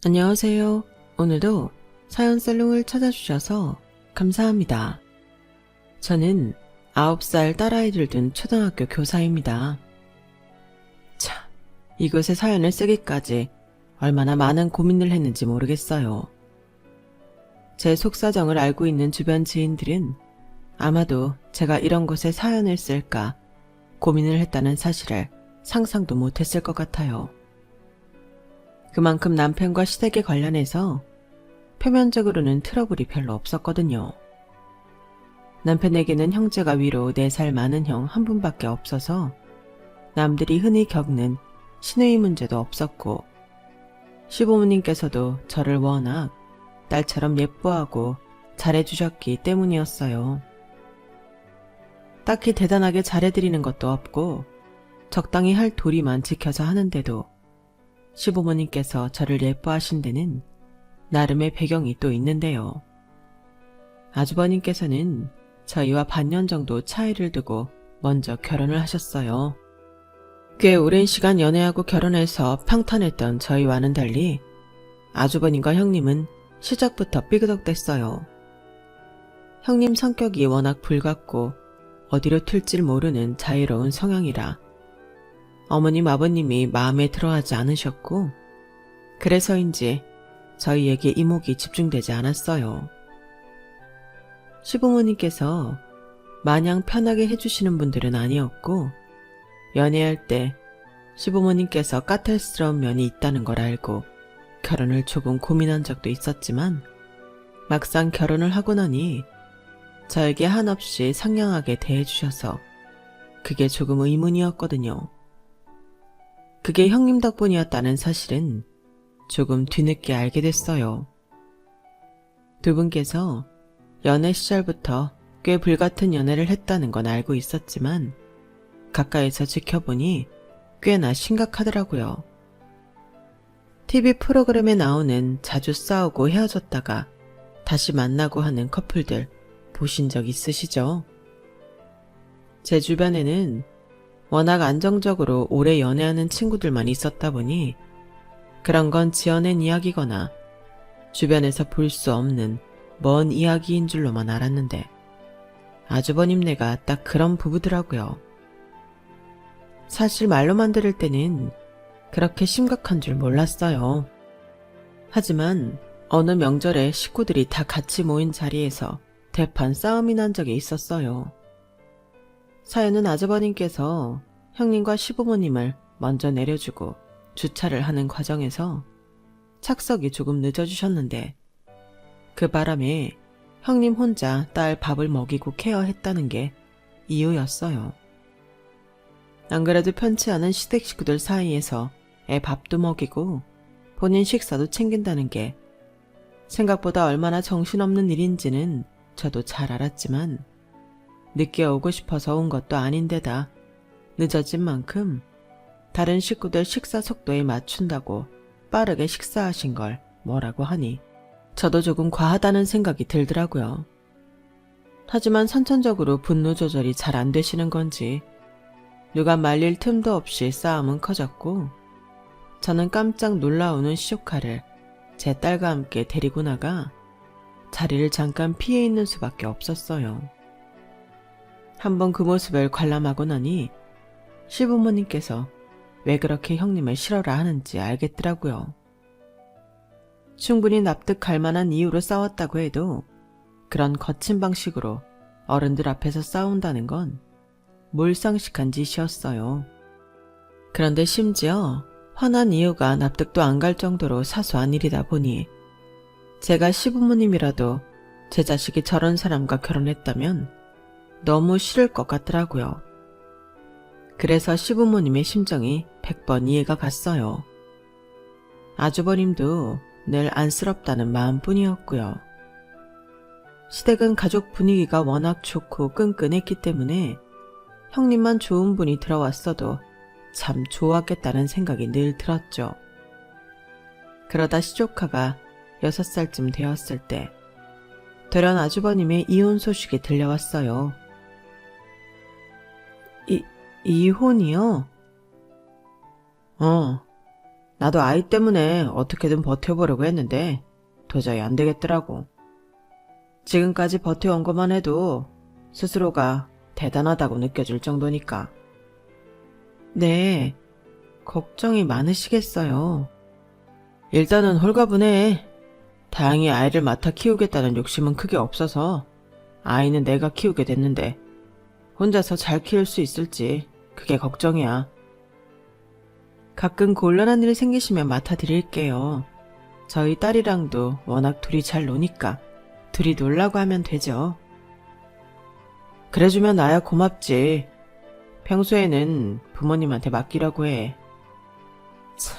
안녕하세요. 오늘도 사연 살롱을 찾아주셔서 감사합니다. 저는 9살 딸아이를 둔 초등학교 교사입니다. 참, 이곳에 사연을 쓰기까지 얼마나 많은 고민을 했는지 모르겠어요. 제 속사정을 알고 있는 주변 지인들은 아마도 제가 이런 곳에 사연을 쓸까 고민을 했다는 사실을 상상도 못했을 것 같아요. 그만큼 남편과 시댁에 관련해서 표면적으로는 트러블이 별로 없었거든요. 남편에게는 형제가 위로 4살 많은 형 한 분밖에 없어서 남들이 흔히 겪는 시누이 문제도 없었고, 시부모님께서도 저를 워낙 딸처럼 예뻐하고 잘해주셨기 때문이었어요. 딱히 대단하게 잘해드리는 것도 없고 적당히 할 도리만 지켜서 하는데도 시부모님께서 저를 예뻐하신 데는 나름의 배경이 또 있는데요. 아주버님께서는 저희와 반년 정도 차이를 두고 먼저 결혼을 하셨어요. 꽤 오랜 시간 연애하고 결혼해서 평탄했던 저희와는 달리 아주버님과 형님은 시작부터 삐그덕댔어요. 형님 성격이 워낙 불같고 어디로 튈질 모르는 자유로운 성향이라 어머님 아버님이 마음에 들어하지 않으셨고, 그래서인지 저희에게 이목이 집중되지 않았어요. 시부모님께서 마냥 편하게 해주시는 분들은 아니었고, 연애할 때 시부모님께서 까탈스러운 면이 있다는 걸 알고 결혼을 조금 고민한 적도 있었지만, 막상 결혼을 하고 나니 저에게 한없이 상냥하게 대해주셔서 그게 조금 의문이었거든요. 그게 형님 덕분이었다는 사실은 조금 뒤늦게 알게 됐어요. 두 분께서 연애 시절부터 꽤 불같은 연애를 했다는 건 알고 있었지만 가까이서 지켜보니 꽤나 심각하더라고요. TV 프로그램에 나오는 자주 싸우고 헤어졌다가 다시 만나고 하는 커플들 보신 적 있으시죠? 제 주변에는 워낙 안정적으로 오래 연애하는 친구들만 있었다 보니 그런 건 지어낸 이야기거나 주변에서 볼 수 없는 먼 이야기인 줄로만 알았는데 아주버님네가 딱 그런 부부더라고요. 사실 말로만 들을 때는 그렇게 심각한 줄 몰랐어요. 하지만 어느 명절에 식구들이 다 같이 모인 자리에서 대판 싸움이 난 적이 있었어요. 사연은 아주버님께서 형님과 시부모님을 먼저 내려주고 주차를 하는 과정에서 착석이 조금 늦어주셨는데 그 바람에 형님 혼자 딸 밥을 먹이고 케어했다는 게 이유였어요. 안 그래도 편치 않은 시댁 식구들 사이에서 애 밥도 먹이고 본인 식사도 챙긴다는 게 생각보다 얼마나 정신없는 일인지는 저도 잘 알았지만 늦게 오고 싶어서 온 것도 아닌데다 늦어진 만큼 다른 식구들 식사 속도에 맞춘다고 빠르게 식사하신 걸 뭐라고 하니 저도 조금 과하다는 생각이 들더라고요. 하지만 선천적으로 분노 조절이 잘 안 되시는 건지 누가 말릴 틈도 없이 싸움은 커졌고 저는 깜짝 놀라우는 시조카를 제 딸과 함께 데리고 나가 자리를 잠깐 피해 있는 수밖에 없었어요. 한번 그 모습을 관람하고 나니 시부모님께서 왜 그렇게 형님을 싫어라 하는지 알겠더라고요. 충분히 납득할 만한 이유로 싸웠다고 해도 그런 거친 방식으로 어른들 앞에서 싸운다는 건 몰상식한 짓이었어요. 그런데 심지어 화난 이유가 납득도 안 갈 정도로 사소한 일이다 보니 제가 시부모님이라도 제 자식이 저런 사람과 결혼했다면 너무 싫을 것 같더라고요. 그래서 시부모님의 심정이 100번 이해가 갔어요. 아주버님도 늘 안쓰럽다는 마음뿐이었고요. 시댁은 가족 분위기가 워낙 좋고 끈끈했기 때문에 형님만 좋은 분이 들어왔어도 참 좋았겠다는 생각이 늘 들었죠. 그러다 시조카가 6살쯤 되었을 때 돌연 아주버님의 이혼 소식이 들려왔어요. 이혼이요? 나도 아이 때문에 어떻게든 버텨보려고 했는데 도저히 안 되겠더라고. 지금까지 버텨온 것만 해도 스스로가 대단하다고 느껴질 정도니까. 네, 걱정이 많으시겠어요. 일단은 홀가분해. 다행히 아이를 맡아 키우겠다는 욕심은 크게 없어서 아이는 내가 키우게 됐는데 혼자서 잘 키울 수 있을지 그게 걱정이야. 가끔 곤란한 일이 생기시면 맡아드릴게요. 저희 딸이랑도 워낙 둘이 잘 노니까 둘이 놀라고 하면 되죠. 그래주면 나야 고맙지. 평소에는 부모님한테 맡기라고 해. 참,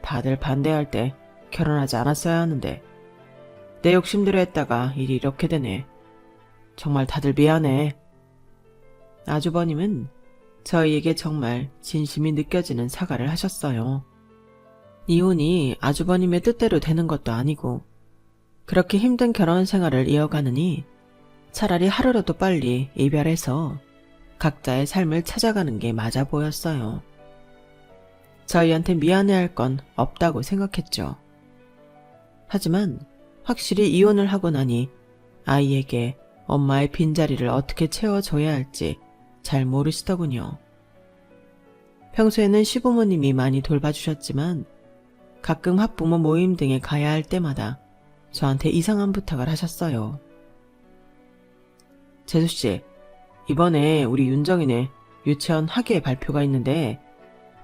다들 반대할 때 결혼하지 않았어야 하는데 내 욕심대로 했다가 일이 이렇게 되네. 정말 다들 미안해. 아주버님은 저희에게 정말 진심이 느껴지는 사과를 하셨어요. 이혼이 아주버님의 뜻대로 되는 것도 아니고 그렇게 힘든 결혼 생활을 이어가느니 차라리 하루라도 빨리 이별해서 각자의 삶을 찾아가는 게 맞아 보였어요. 저희한테 미안해할 건 없다고 생각했죠. 하지만 확실히 이혼을 하고 나니 아이에게 엄마의 빈자리를 어떻게 채워줘야 할지 잘 모르시더군요. 평소에는 시부모님이 많이 돌봐주셨지만 가끔 학부모 모임 등에 가야 할 때마다 저한테 이상한 부탁을 하셨어요. 재수씨, 이번에 우리 윤정이네 유치원 학예 발표가 있는데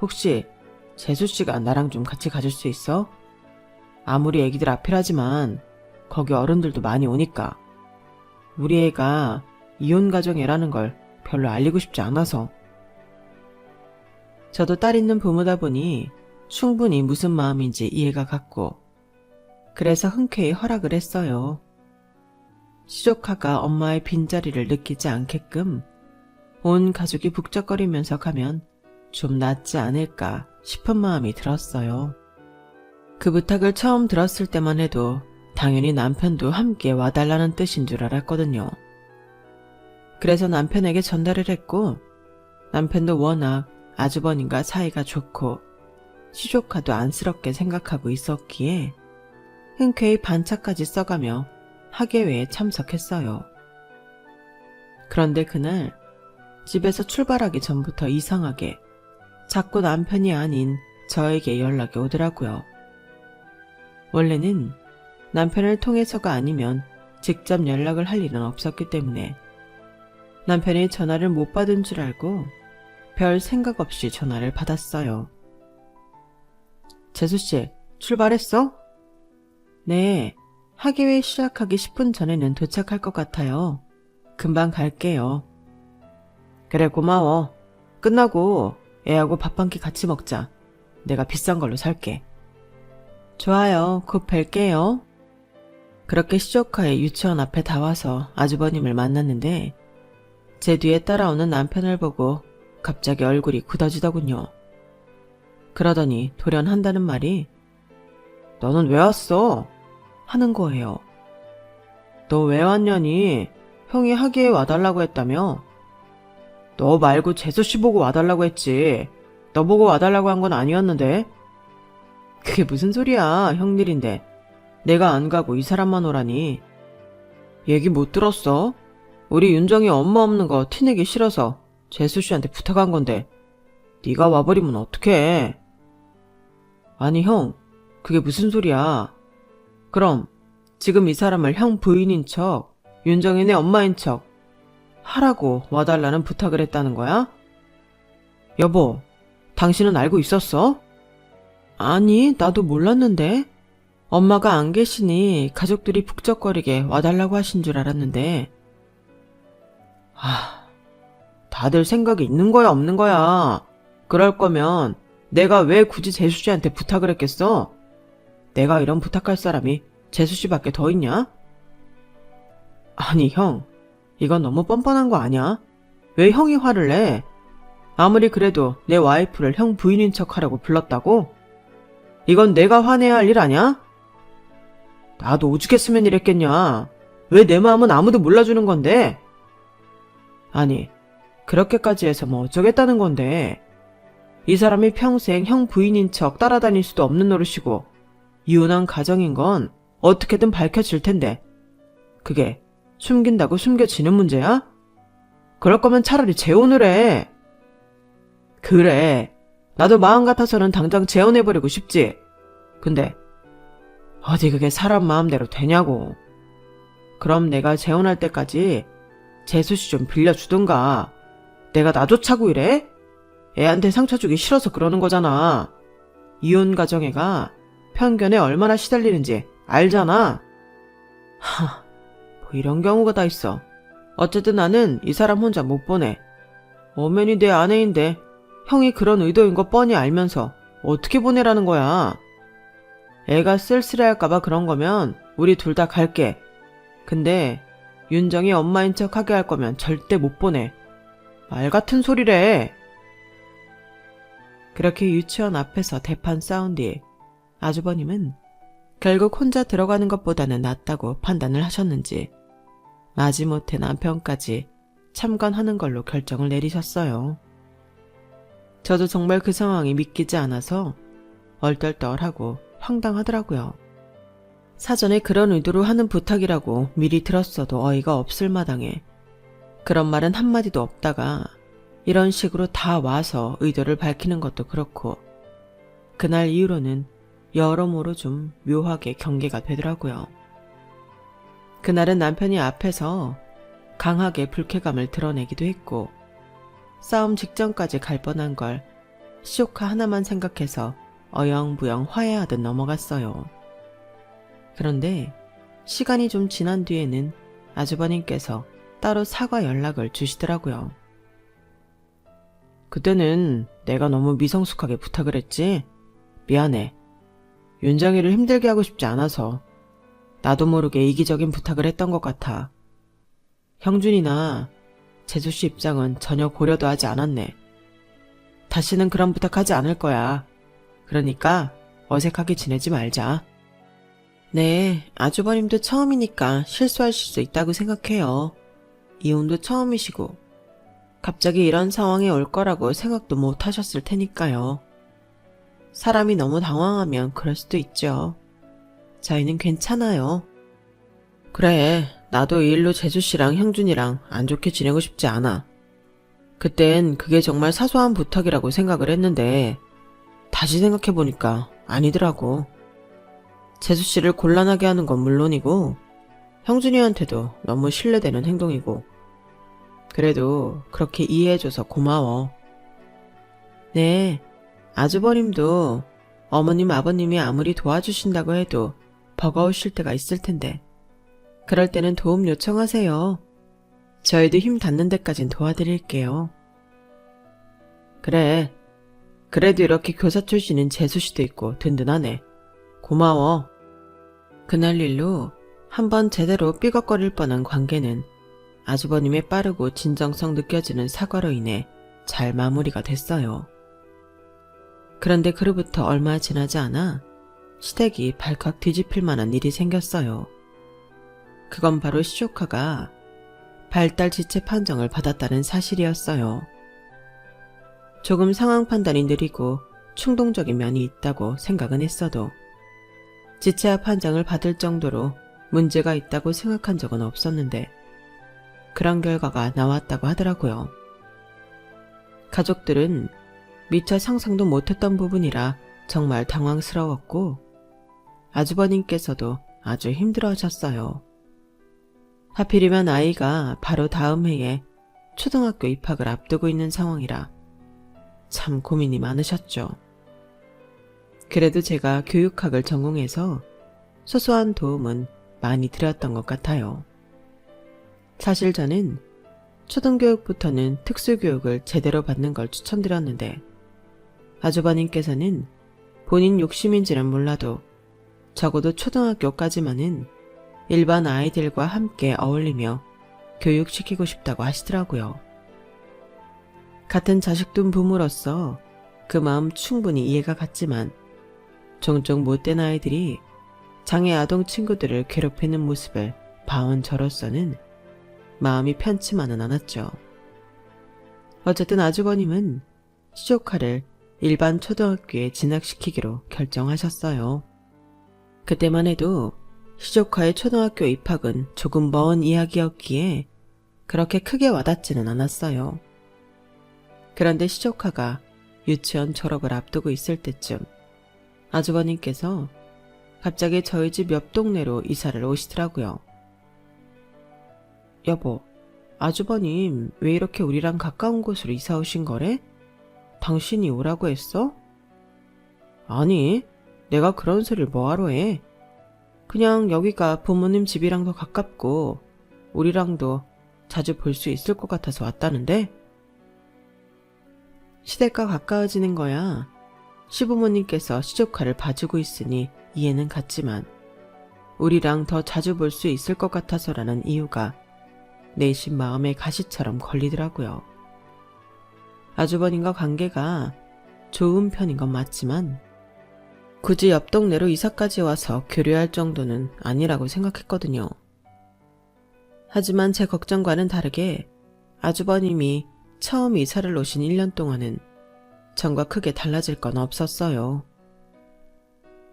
혹시 재수씨가 나랑 좀 같이 가줄 수 있어? 아무리 애기들 앞이라지만 거기 어른들도 많이 오니까. 우리 애가 이혼 가정애라는 걸 별로 알리고 싶지 않아서. 저도 딸 있는 부모다 보니 충분히 무슨 마음인지 이해가 갔고 그래서 흔쾌히 허락을 했어요. 시조카가 엄마의 빈자리를 느끼지 않게끔 온 가족이 북적거리면서 가면 좀 낫지 않을까 싶은 마음이 들었어요. 그 부탁을 처음 들었을 때만 해도 당연히 남편도 함께 와달라는 뜻인 줄 알았거든요. 그래서 남편에게 전달을 했고 남편도 워낙 아주버님과 사이가 좋고 시조카도 안쓰럽게 생각하고 있었기에 흔쾌히 반차까지 써가며 학예회에 참석했어요. 그런데 그날 집에서 출발하기 전부터 이상하게 자꾸 남편이 아닌 저에게 연락이 오더라고요. 원래는 남편을 통해서가 아니면 직접 연락을 할 일은 없었기 때문에 남편이 전화를 못 받은 줄 알고 별 생각 없이 전화를 받았어요. 재수씨, 출발했어? 네, 학예회 시작하기 10분 전에는 도착할 것 같아요. 금방 갈게요. 그래, 고마워. 끝나고 애하고 밥 한 끼 같이 먹자. 내가 비싼 걸로 살게. 좋아요. 곧 뵐게요. 그렇게 시조카의 유치원 앞에 다 와서 아주버님을 만났는데 제 뒤에 따라오는 남편을 보고 갑자기 얼굴이 굳어지더군요. 그러더니 돌연한다는 말이 너는 왜 왔어? 하는 거예요. 너 왜 왔냐니? 형이 학예에 와달라고 했다며? 너 말고 재수씨 보고 와달라고 했지. 너 보고 와달라고 한 건 아니었는데? 그게 무슨 소리야, 형일인데. 내가 안 가고 이 사람만 오라니. 얘기 못 들었어? 우리 윤정이 엄마 없는 거 티내기 싫어서 재수씨한테 부탁한 건데 네가 와버리면 어떡해. 아니 형, 그게 무슨 소리야. 그럼 지금 이 사람을 형 부인인 척, 윤정이네 엄마인 척 하라고 와달라는 부탁을 했다는 거야? 여보, 당신은 알고 있었어? 아니, 나도 몰랐는데. 엄마가 안 계시니 가족들이 북적거리게 와달라고 하신 줄 알았는데. 다들 생각이 있는 거야 없는 거야. 그럴 거면 내가 왜 굳이 재수씨한테 부탁을 했겠어? 내가 이런 부탁할 사람이 재수씨밖에 더 있냐? 아니 형, 이건 너무 뻔뻔한 거 아니야? 왜 형이 화를 내? 아무리 그래도 내 와이프를 형 부인인 척 하라고 불렀다고? 이건 내가 화내야 할 일 아냐? 나도 오죽했으면 이랬겠냐. 왜 내 마음은 아무도 몰라주는 건데? 아니, 그렇게까지 해서 뭐 어쩌겠다는 건데. 이 사람이 평생 형 부인인 척 따라다닐 수도 없는 노릇이고 이혼한 가정인 건 어떻게든 밝혀질 텐데 그게 숨긴다고 숨겨지는 문제야? 그럴 거면 차라리 재혼을 해. 그래. 나도 마음 같아서는 당장 재혼해버리고 싶지. 근데 어디 그게 사람 마음대로 되냐고. 그럼 내가 재혼할 때까지 재수씨 좀 빌려주든가. 내가 나조차고 이래? 애한테 상처 주기 싫어서 그러는 거잖아. 이혼 가정애가 편견에 얼마나 시달리는지 알잖아. 뭐 이런 경우가 다 있어. 어쨌든 나는 이 사람 혼자 못 보내. 엄연히 내 아내인데 형이 그런 의도인 거 뻔히 알면서 어떻게 보내라는 거야. 애가 쓸쓸해할까봐 그런 거면 우리 둘 다 갈게. 근데 윤정이 엄마인 척 하게 할 거면 절대 못 보내. 말 같은 소리래. 그렇게 유치원 앞에서 대판 싸운 뒤 아주버님은 결국 혼자 들어가는 것보다는 낫다고 판단을 하셨는지 마지못해 남편까지 참관하는 걸로 결정을 내리셨어요. 저도 정말 그 상황이 믿기지 않아서 얼떨떨하고 황당하더라고요. 사전에 그런 의도로 하는 부탁이라고 미리 들었어도 어이가 없을 마당에 그런 말은 한마디도 없다가 이런 식으로 다 와서 의도를 밝히는 것도 그렇고 그날 이후로는 여러모로 좀 묘하게 경계가 되더라고요. 그날은 남편이 앞에서 강하게 불쾌감을 드러내기도 했고 싸움 직전까지 갈 뻔한 걸 시조카 하나만 생각해서 어영부영 화해하듯 넘어갔어요. 그런데 시간이 좀 지난 뒤에는 아주버님께서 따로 사과 연락을 주시더라고요. 그때는 내가 너무 미성숙하게 부탁을 했지? 미안해. 윤정이를 힘들게 하고 싶지 않아서 나도 모르게 이기적인 부탁을 했던 것 같아. 형준이나 재수씨 입장은 전혀 고려도 하지 않았네. 다시는 그런 부탁하지 않을 거야. 그러니까 어색하게 지내지 말자. 네, 아주버님도 처음이니까 실수하실 수 있다고 생각해요. 이혼도 처음이시고 갑자기 이런 상황이 올 거라고 생각도 못 하셨을 테니까요. 사람이 너무 당황하면 그럴 수도 있죠. 저희는 괜찮아요. 그래, 나도 이 일로 재수씨랑 형준이랑 안 좋게 지내고 싶지 않아. 그땐 그게 정말 사소한 부탁이라고 생각을 했는데 다시 생각해보니까 아니더라고. 재수씨를 곤란하게 하는 건 물론이고 형준이한테도 너무 신뢰되는 행동이고 그래도 그렇게 이해해줘서 고마워. 네, 아주버님도 어머님 아버님이 아무리 도와주신다고 해도 버거우실 때가 있을 텐데 그럴 때는 도움 요청하세요. 저희도 힘 닿는 데까진 도와드릴게요. 그래, 그래도 이렇게 교사 출신인 재수씨도 있고 든든하네. 고마워. 그날 일로 한번 제대로 삐걱거릴 뻔한 관계는 아주버님의 빠르고 진정성 느껴지는 사과로 인해 잘 마무리가 됐어요. 그런데 그로부터 얼마 지나지 않아 시댁이 발칵 뒤집힐 만한 일이 생겼어요. 그건 바로 시조카가 발달 지체 판정을 받았다는 사실이었어요. 조금 상황 판단이 느리고 충동적인 면이 있다고 생각은 했어도 지체아 판정을 받을 정도로 문제가 있다고 생각한 적은 없었는데 그런 결과가 나왔다고 하더라고요. 가족들은 미처 상상도 못했던 부분이라 정말 당황스러웠고 아주버님께서도 아주 힘들어하셨어요. 하필이면 아이가 바로 다음 해에 초등학교 입학을 앞두고 있는 상황이라 참 고민이 많으셨죠. 그래도 제가 교육학을 전공해서 소소한 도움은 많이 드렸던 것 같아요. 사실 저는 초등교육부터는 특수교육을 제대로 받는 걸 추천드렸는데 아주버님께서는 본인 욕심인지는 몰라도 적어도 초등학교까지만은 일반 아이들과 함께 어울리며 교육시키고 싶다고 하시더라고요. 같은 자식둔 부모로서 그 마음 충분히 이해가 갔지만 종종 못된 아이들이 장애 아동 친구들을 괴롭히는 모습을 봐온 저로서는 마음이 편치만은 않았죠. 어쨌든 아주버님은 시조카를 일반 초등학교에 진학시키기로 결정하셨어요. 그때만 해도 시조카의 초등학교 입학은 조금 먼 이야기였기에 그렇게 크게 와닿지는 않았어요. 그런데 시조카가 유치원 졸업을 앞두고 있을 때쯤 아주버님께서 갑자기 저희 집 옆 동네로 이사를 오시더라고요. 여보, 아주버님 왜 이렇게 우리랑 가까운 곳으로 이사 오신 거래? 당신이 오라고 했어? 아니, 내가 그런 소리를 뭐하러 해. 그냥 여기가 부모님 집이랑 더 가깝고 우리랑도 자주 볼 수 있을 것 같아서 왔다는데? 시댁과 가까워지는 거야 시부모님께서 시조카를 봐주고 있으니 이해는 갔지만 우리랑 더 자주 볼 수 있을 것 같아서라는 이유가 내심 마음에 가시처럼 걸리더라고요. 아주버님과 관계가 좋은 편인 건 맞지만 굳이 옆 동네로 이사까지 와서 교류할 정도는 아니라고 생각했거든요. 하지만 제 걱정과는 다르게 아주버님이 처음 이사를 오신 1년 동안은 전과 크게 달라질 건 없었어요.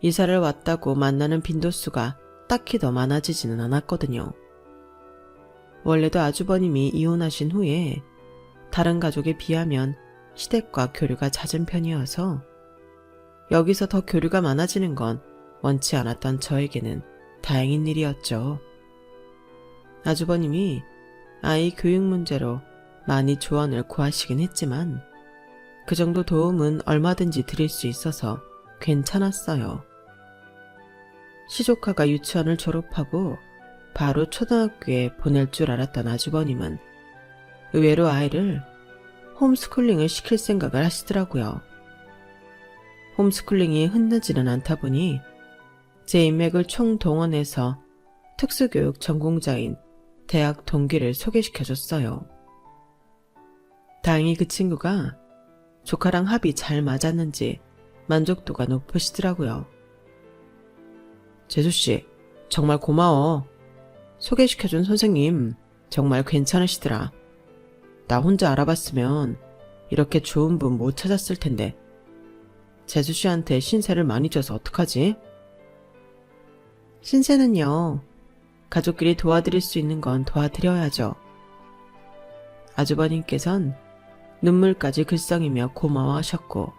이사를 왔다고 만나는 빈도수가 딱히 더 많아지지는 않았거든요. 원래도 아주버님이 이혼하신 후에 다른 가족에 비하면 시댁과 교류가 잦은 편이어서 여기서 더 교류가 많아지는 건 원치 않았던 저에게는 다행인 일이었죠. 아주버님이 아이 교육 문제로 많이 조언을 구하시긴 했지만 그 정도 도움은 얼마든지 드릴 수 있어서 괜찮았어요. 시조카가 유치원을 졸업하고 바로 초등학교에 보낼 줄 알았던 아주버님은 의외로 아이를 홈스쿨링을 시킬 생각을 하시더라고요. 홈스쿨링이 흔하지는 않다 보니 제 인맥을 총동원해서 특수교육 전공자인 대학 동기를 소개시켜줬어요. 다행히 그 친구가 조카랑 합이 잘 맞았는지 만족도가 높으시더라고요. 재수씨, 정말 고마워. 소개시켜준 선생님 정말 괜찮으시더라. 나 혼자 알아봤으면 이렇게 좋은 분 못 찾았을 텐데. 재수씨한테 신세를 많이 져서 어떡하지? 신세는요, 가족끼리 도와드릴 수 있는 건 도와드려야죠. 아주버님께선 눈물까지 글썽이며 고마워하셨고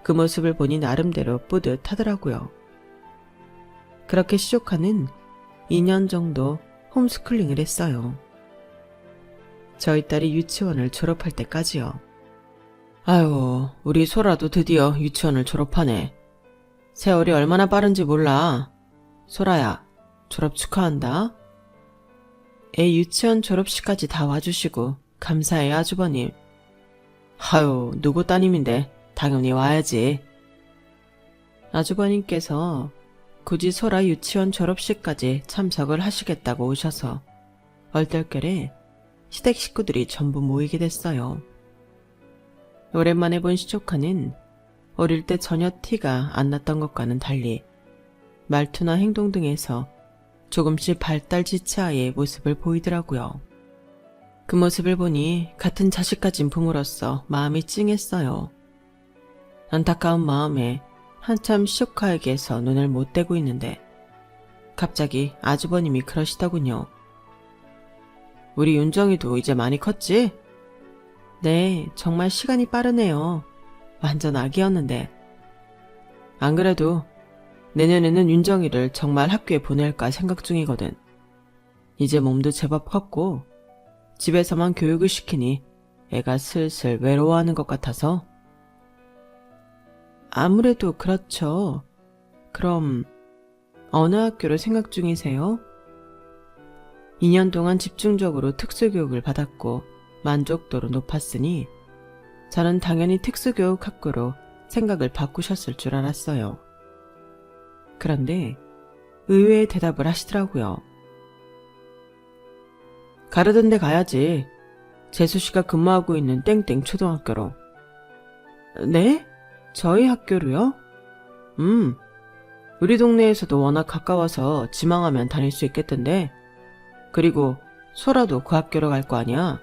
그 모습을 보니 나름대로 뿌듯하더라고요. 그렇게 시조카는 2년 정도 홈스쿨링을 했어요. 저희 딸이 유치원을 졸업할 때까지요. 아유, 우리 소라도 드디어 유치원을 졸업하네. 세월이 얼마나 빠른지 몰라. 소라야, 졸업 축하한다. 애 유치원 졸업식까지 다 와주시고 감사해요, 아주버님. 아유, 누구 따님인데 당연히 와야지. 아주버님께서 굳이 소라 유치원 졸업식까지 참석을 하시겠다고 오셔서 얼떨결에 시댁 식구들이 전부 모이게 됐어요. 오랜만에 본 시조카는 어릴 때 전혀 티가 안 났던 것과는 달리 말투나 행동 등에서 조금씩 발달 지체아이의 모습을 보이더라고요. 그 모습을 보니 같은 자식 가진 부모로서 마음이 찡했어요. 안타까운 마음에 한참 시조카에게서 눈을 못 떼고 있는데 갑자기 아주버님이 그러시더군요. 우리 윤정이도 이제 많이 컸지? 네, 정말 시간이 빠르네요. 완전 아기였는데. 안 그래도 내년에는 윤정이를 정말 학교에 보낼까 생각 중이거든. 이제 몸도 제법 컸고 집에서만 교육을 시키니 애가 슬슬 외로워하는 것 같아서. 아무래도 그렇죠. 그럼 어느 학교를 생각 중이세요? 2년 동안 집중적으로 특수교육을 받았고 만족도로 높았으니 저는 당연히 특수교육 학교로 생각을 바꾸셨을 줄 알았어요. 그런데 의외의 대답을 하시더라고요. 가르던 데 가야지. 재수씨가 근무하고 있는 땡땡 초등학교로. 네? 저희 학교로요? 우리 동네에서도 워낙 가까워서 지망하면 다닐 수 있겠던데. 그리고 소라도 그 학교로 갈 거 아니야?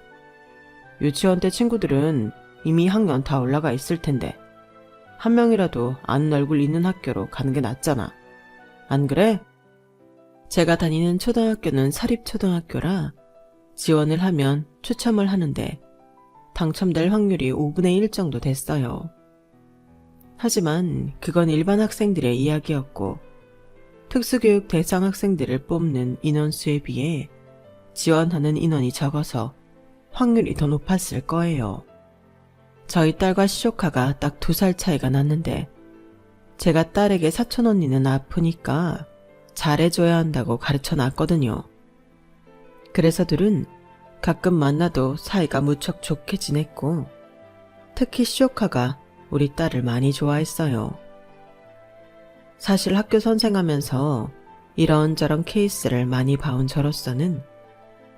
유치원 때 친구들은 이미 학년 다 올라가 있을 텐데 한 명이라도 아는 얼굴 있는 학교로 가는 게 낫잖아. 안 그래? 제가 다니는 초등학교는 사립초등학교라 지원을 하면 추첨을 하는데 당첨될 확률이 5분의 1 정도 됐어요. 하지만 그건 일반 학생들의 이야기였고 특수교육 대상 학생들을 뽑는 인원수에 비해 지원하는 인원이 적어서 확률이 더 높았을 거예요. 저희 딸과 시조카가 딱 2살 차이가 났는데 제가 딸에게 사촌 언니는 아프니까 잘해줘야 한다고 가르쳐 놨거든요. 그래서 둘은 가끔 만나도 사이가 무척 좋게 지냈고 특히 시조카가 우리 딸을 많이 좋아했어요. 사실 학교 선생하면서 이런저런 케이스를 많이 봐온 저로서는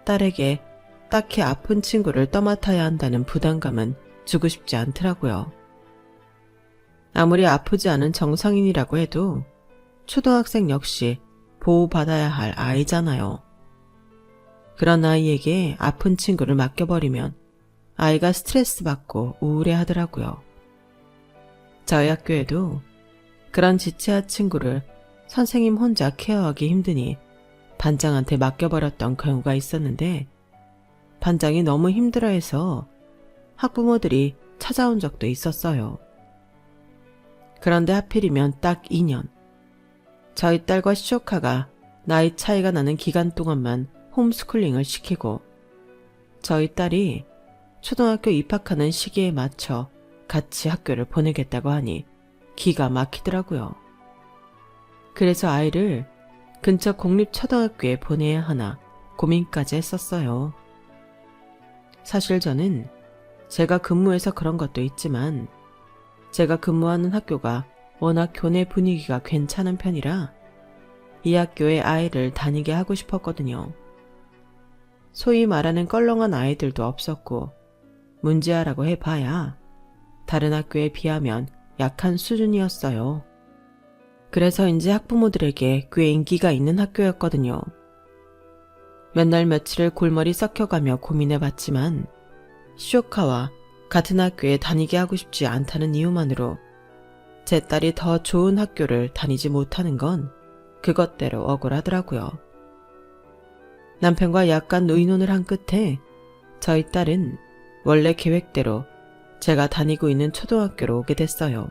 딸에게 딱히 아픈 친구를 떠맡아야 한다는 부담감은 주고 싶지 않더라고요. 아무리 아프지 않은 정상인이라고 해도 초등학생 역시 보호받아야 할 아이잖아요. 그런 아이에게 아픈 친구를 맡겨버리면 아이가 스트레스 받고 우울해하더라고요. 저희 학교에도 그런 지체아 친구를 선생님 혼자 케어하기 힘드니 반장한테 맡겨버렸던 경우가 있었는데 반장이 너무 힘들어해서 학부모들이 찾아온 적도 있었어요. 그런데 하필이면 딱 2년. 저희 딸과 시조카가 나이 차이가 나는 기간 동안만 홈스쿨링을 시키고 저희 딸이 초등학교 입학하는 시기에 맞춰 같이 학교를 보내겠다고 하니 기가 막히더라고요. 그래서 아이를 근처 공립초등학교에 보내야 하나 고민까지 했었어요. 사실 저는 제가 근무해서 그런 것도 있지만 제가 근무하는 학교가 워낙 교내 분위기가 괜찮은 편이라 이 학교에 아이를 다니게 하고 싶었거든요. 소위 말하는 껄렁한 아이들도 없었고 문제아라고 해봐야 다른 학교에 비하면 약한 수준이었어요. 그래서인지 학부모들에게 꽤 인기가 있는 학교였거든요. 몇 날 며칠을 골머리 썩혀가며 고민해봤지만 시조카와 같은 학교에 다니게 하고 싶지 않다는 이유만으로 제 딸이 더 좋은 학교를 다니지 못하는 건 그것대로 억울하더라고요. 남편과 약간 의논을 한 끝에 저희 딸은 원래 계획대로 제가 다니고 있는 초등학교로 오게 됐어요.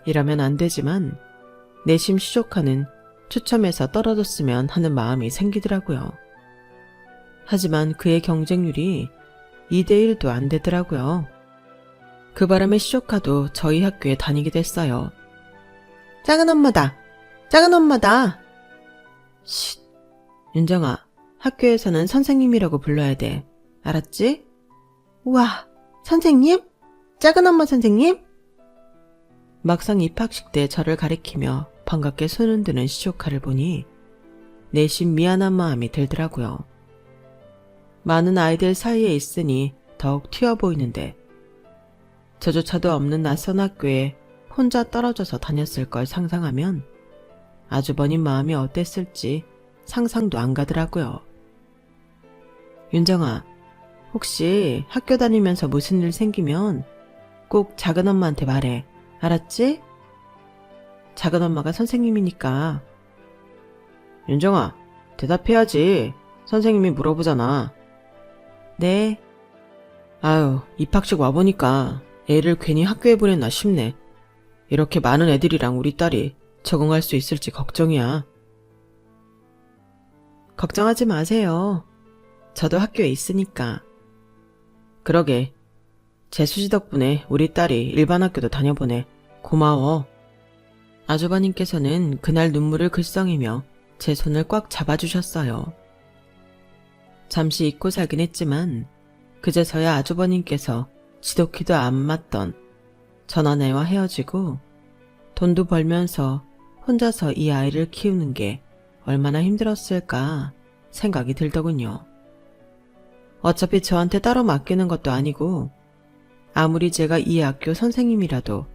이러면 안 되지만 내심 시조카는 추첨해서 떨어졌으면 하는 마음이 생기더라고요. 하지만 그의 경쟁률이 2대1도 안 되더라고요. 그 바람에 시조카도 저희 학교에 다니게 됐어요. 작은 엄마다! 작은 엄마다! 쉿! 윤정아, 학교에서는 선생님이라고 불러야 돼. 알았지? 우와, 선생님? 작은 엄마 선생님? 막상 입학식 때 저를 가리키며 반갑게 손을 드는 시조카를 보니 내심 미안한 마음이 들더라고요. 많은 아이들 사이에 있으니 더욱 튀어 보이는데 저조차도 없는 낯선 학교에 혼자 떨어져서 다녔을 걸 상상하면 아주버님 마음이 어땠을지 상상도 안 가더라고요. 윤정아, 혹시 학교 다니면서 무슨 일 생기면 꼭 작은 엄마한테 말해. 알았지? 작은 엄마가 선생님이니까. 윤정아, 대답해야지. 선생님이 물어보잖아. 네. 아유, 입학식 와보니까 애를 괜히 학교에 보냈나 싶네. 이렇게 많은 애들이랑 우리 딸이 적응할 수 있을지 걱정이야. 걱정하지 마세요. 저도 학교에 있으니까. 그러게. 재수지 덕분에 우리 딸이 일반 학교도 다녀보네. 고마워. 아주버님께서는 그날 눈물을 글썽이며 제 손을 꽉 잡아주셨어요. 잠시 잊고 살긴 했지만 그제서야 아주버님께서 지독히도 안 맞던 전 아내와 헤어지고 돈도 벌면서 혼자서 이 아이를 키우는 게 얼마나 힘들었을까 생각이 들더군요. 어차피 저한테 따로 맡기는 것도 아니고 아무리 제가 이 학교 선생님이라도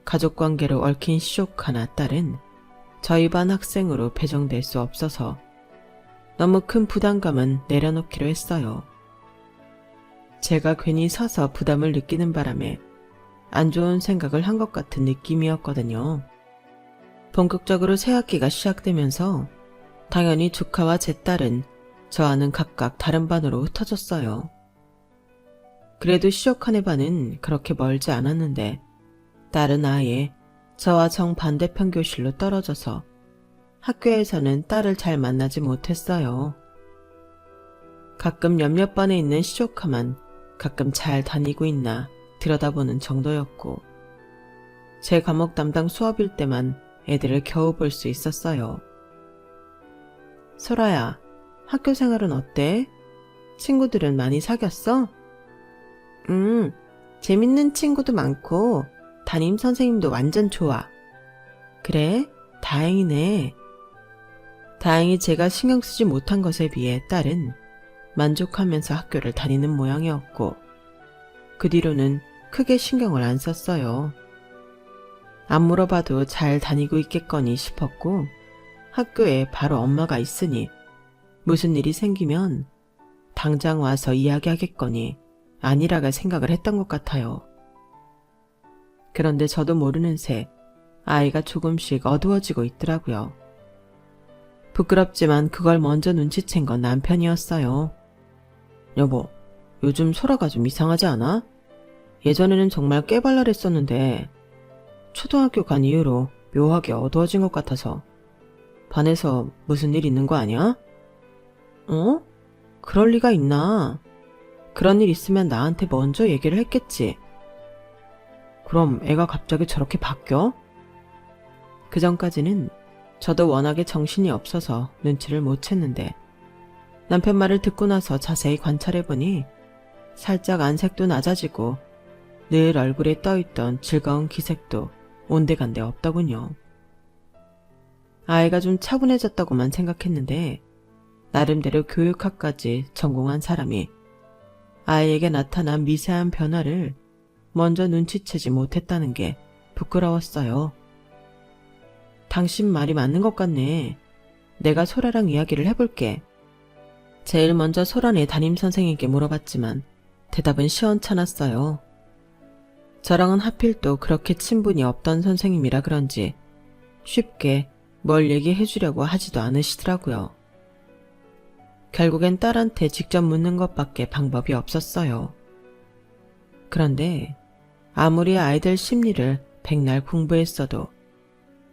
가족관계로 얽힌 시조카나 딸은 저희 반 학생으로 배정될 수 없어서 너무 큰 부담감은 내려놓기로 했어요. 제가 괜히 서서 부담을 느끼는 바람에 안 좋은 생각을 한 것 같은 느낌이었거든요. 본격적으로 새 학기가 시작되면서 당연히 조카와 제 딸은 저와는 각각 다른 반으로 흩어졌어요. 그래도 시족한의 반은 그렇게 멀지 않았는데 딸은 아예 저와 정반대편 교실로 떨어져서 학교에서는 딸을 잘 만나지 못했어요. 가끔 몇몇 반에 있는 시조카만 가끔 잘 다니고 있나 들여다보는 정도였고 제 과목 담당 수업일 때만 애들을 겨우 볼 수 있었어요. 소라야, 학교 생활은 어때? 친구들은 많이 사귀었어? 재밌는 친구도 많고 담임 선생님도 완전 좋아. 그래? 다행이네. 다행히 제가 신경 쓰지 못한 것에 비해 딸은 만족하면서 학교를 다니는 모양이었고 그 뒤로는 크게 신경을 안 썼어요. 안 물어봐도 잘 다니고 있겠거니 싶었고 학교에 바로 엄마가 있으니 무슨 일이 생기면 당장 와서 이야기하겠거니 아니라가 생각을 했던 것 같아요. 그런데 저도 모르는 새 아이가 조금씩 어두워지고 있더라고요. 부끄럽지만 그걸 먼저 눈치챈 건 남편이었어요. 여보, 요즘 소라가 좀 이상하지 않아? 예전에는 정말 깨발랄했었는데 초등학교 간 이후로 묘하게 어두워진 것 같아서 반에서 무슨 일 있는 거 아니야? 어? 그럴 리가 있나? 그런 일 있으면 나한테 먼저 얘기를 했겠지. 그럼 애가 갑자기 저렇게 바뀌어? 그 전까지는 저도 워낙에 정신이 없어서 눈치를 못 챘는데 남편 말을 듣고 나서 자세히 관찰해보니 살짝 안색도 낮아지고 늘 얼굴에 떠있던 즐거운 기색도 온데간데 없더군요. 아이가 좀 차분해졌다고만 생각했는데 나름대로 교육학까지 전공한 사람이 아이에게 나타난 미세한 변화를 먼저 눈치채지 못했다는 게 부끄러웠어요. 당신 말이 맞는 것 같네. 내가 소라랑 이야기를 해볼게. 제일 먼저 소라네 담임선생에게 물어봤지만 대답은 시원찮았어요. 저랑은 하필 또 그렇게 친분이 없던 선생님이라 그런지 쉽게 뭘 얘기해 주려고 하지도 않으시더라고요. 결국엔 딸한테 직접 묻는 것밖에 방법이 없었어요. 그런데 아무리 아이들 심리를 백날 공부했어도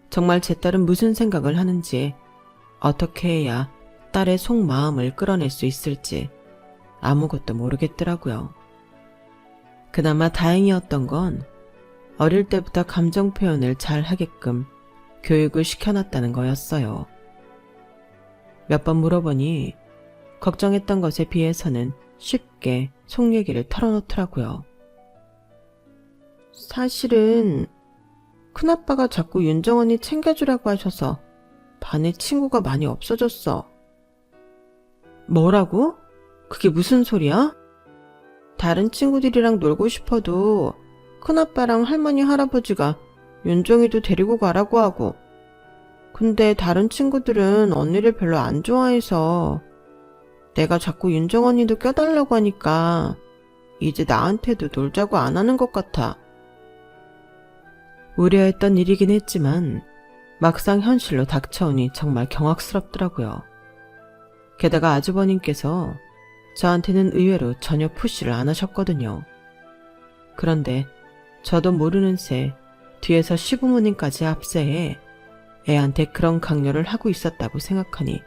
정말 제 딸은 무슨 생각을 하는지 어떻게 해야 딸의 속마음을 끌어낼 수 있을지 아무것도 모르겠더라고요. 그나마 다행이었던 건 어릴 때부터 감정 표현을 잘 하게끔 교육을 시켜놨다는 거였어요. 몇 번 물어보니 걱정했던 것에 비해서는 쉽게 속 얘기를 털어놓더라고요. 사실은 큰아빠가 자꾸 윤정 언니 챙겨주라고 하셔서 반에 친구가 많이 없어졌어. 뭐라고? 그게 무슨 소리야? 다른 친구들이랑 놀고 싶어도 큰아빠랑 할머니 할아버지가 윤정이도 데리고 가라고 하고 근데 다른 친구들은 언니를 별로 안 좋아해서 내가 자꾸 윤정 언니도 껴달라고 하니까 이제 나한테도 놀자고 안 하는 것 같아. 우려했던 일이긴 했지만 막상 현실로 닥쳐오니 정말 경악스럽더라고요. 게다가 아주버님께서 저한테는 의외로 전혀 푸시를 안 하셨거든요. 그런데 저도 모르는 새 뒤에서 시부모님까지 합세해 애한테 그런 강요를 하고 있었다고 생각하니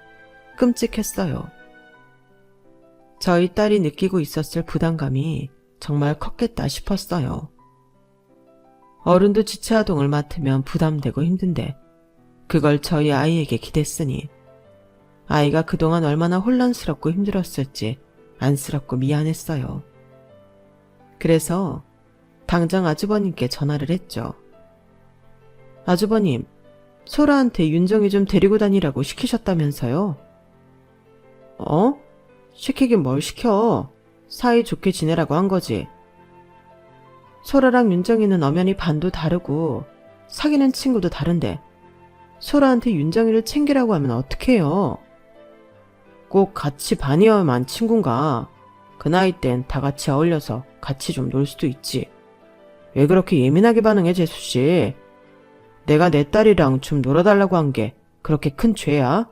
끔찍했어요. 저희 딸이 느끼고 있었을 부담감이 정말 컸겠다 싶었어요. 어른도 지체아동을 맡으면 부담되고 힘든데 그걸 저희 아이에게 기댔으니 아이가 그동안 얼마나 혼란스럽고 힘들었을지 안쓰럽고 미안했어요. 그래서 당장 아주버님께 전화를 했죠. 아주버님, 소라한테 윤정이 좀 데리고 다니라고 시키셨다면서요? 어? 시키긴 뭘 시켜. 사이좋게 지내라고 한 거지. 소라랑 윤정이는 엄연히 반도 다르고 사귀는 친구도 다른데 소라한테 윤정이를 챙기라고 하면 어떡해요. 꼭 같이 반이어야만 친군가. 그 나이 땐 다 같이 어울려서 같이 좀 놀 수도 있지. 왜 그렇게 예민하게 반응해, 재수씨? 내가 내 딸이랑 좀 놀아달라고 한 게 그렇게 큰 죄야?